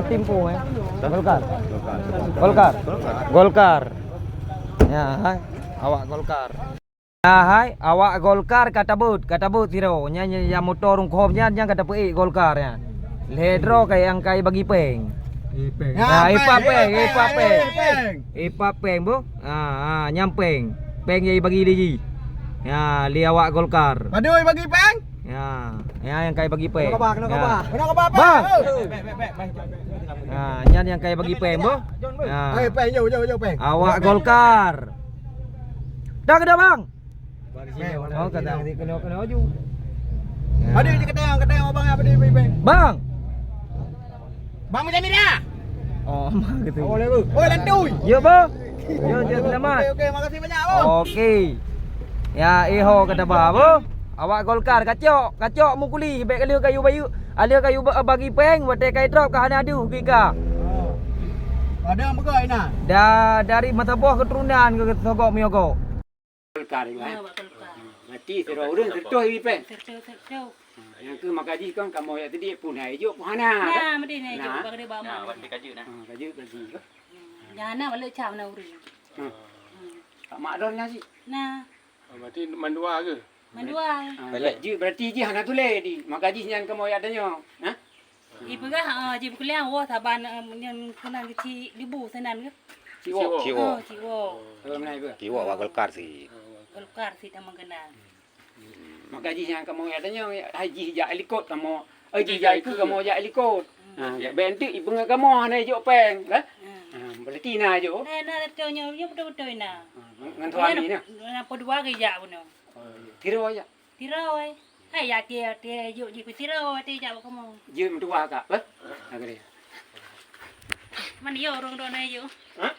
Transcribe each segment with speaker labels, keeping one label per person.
Speaker 1: Timpo Golkar. Golkar. Golkar. Ya, hai. Awak Golkar. Ya, hai. Awak Golkar kata but tiro. Nyanyi yang motor rungkomnya yang kata pei Golkar ya. Ledro kayak yang kayak bagi peng. Nah, ipa peng bu. Nyampeng. Peng jadi bagi liji. Ya, li awak Golkar.
Speaker 2: Padoi bagi peng.
Speaker 1: Ya, yang kayak bagi peng.
Speaker 2: Kenapa Bang?
Speaker 1: Nah, yang kayak bagi peng bu.
Speaker 2: Peng jauh peng.
Speaker 1: Awak Golkar. Dah kena bang. Oh kata kena aju.
Speaker 2: Padoi je ketang abang apa di peng.
Speaker 1: Bang.
Speaker 2: Bang macam ni dah.
Speaker 1: Oh, mak gitu.
Speaker 2: Boleh bu. Oi lantui.
Speaker 1: Ya bu. Yo selamat.
Speaker 2: Okey, makasih banyak bu.
Speaker 1: Okey. Ya iho kata bah bu. Awak Golkar kacok mukuli baik kali kayu bayu. Ada kayu bagi peng buat kai drop ke hana adu kika.
Speaker 2: Ada yang begai nah.
Speaker 1: Dari mata buah keturunan ke sogok mioko.
Speaker 3: Golkar juga. Mati terus urang terus hidup peng. Yang ke makaji kan kamu ya tadi pun hai juk hana.
Speaker 4: Nah, mesti ni juk bagi dia bawa.
Speaker 3: Wan dikaji nah. Kaji kaji.
Speaker 4: Jana balik cak na uri.
Speaker 3: Tak mak don nasi.
Speaker 4: Nah,
Speaker 5: Berarti mandua ke?
Speaker 4: mandua.
Speaker 3: Berarti ji hana tule di makaji yang kamu ya adanya. Ha?
Speaker 4: Ibu kan jibu kuliah wah taban yang kena kecil libu senan ke.
Speaker 3: Ciwo.
Speaker 4: Ciwo.
Speaker 3: Mana ibu?
Speaker 6: Kiwa awak Golkar sih.
Speaker 4: Golkar sih tak mengenal.
Speaker 3: Makaji yang kamu ya adanya haji ja elikot kamu. Haji ja itu kamu ja elikot. Ya bentik ibu kamu hana juk peng, lah. Berarti na juk.
Speaker 4: Nah, tertanya dia betul-betul nah.
Speaker 3: Ngan suami ni.
Speaker 4: Apa dua ke ja puno.
Speaker 3: Tiro aja.
Speaker 4: Tirau ai. Hai ya dia juk jiku tirau dia ja kamu.
Speaker 3: Je mentua kak, lah. Agak
Speaker 4: Mana yo orang dona yo.
Speaker 3: Ha?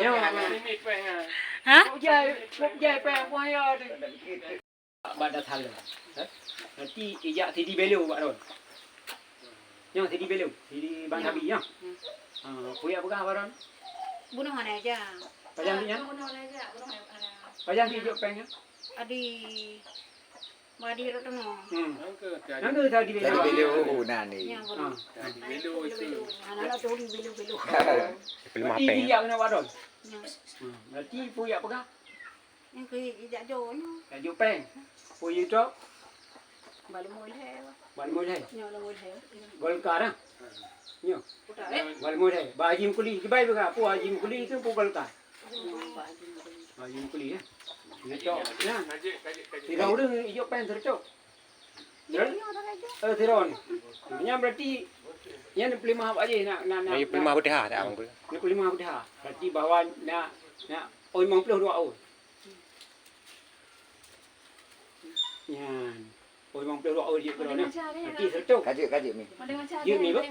Speaker 3: Yo.
Speaker 5: Ini peng ah.
Speaker 4: Ha?
Speaker 3: Kok jai peng pun ya. Badat hal. Nanti ijak Sidi Belu buat ron. Yang Sidi Belu, Sidi Bang Habi ya. Punya bukan apa ron?
Speaker 4: Bunuh mana aja.
Speaker 3: Pajang dia.
Speaker 4: Bunuh aja, bunuh ada.
Speaker 3: Pajang dia jok pengnya.
Speaker 4: Adi Madi rotono.
Speaker 3: Nang ke tadi
Speaker 6: Jadi
Speaker 3: Belu.
Speaker 6: beliau nani.
Speaker 4: Yang bunuh.
Speaker 5: Belu itu.
Speaker 4: Anak tu belu.
Speaker 6: Film apa
Speaker 3: Nanti
Speaker 6: ya?
Speaker 3: dia kena buat ron. Nanti punya bukan.
Speaker 4: Yang ke ijak jo nya.
Speaker 3: Yang jok peng. Punya jok.
Speaker 4: Balu mul hai.
Speaker 3: Balik modal.
Speaker 4: Nyo lo mul hai.
Speaker 3: Golkar ah. Nyo.
Speaker 4: Putar
Speaker 3: Balik modal. Bajim kuli. Kibai bukan. Pu ajim kuli itu pu Golkar. Bajim kuli ya. Jok. Ya. Tiro udah hijau pen tercok. Tiro ni. Nya berarti nya 25 aja nak.
Speaker 6: Ini film apa dah tak abang?
Speaker 3: 25 dah. Berarti bahawa nak oi 52 tahun. Yan. Oi 52 tahun je kalau ni. Nanti tercok.
Speaker 6: Kaji ni.
Speaker 4: Ada macam
Speaker 3: Ye ni ba?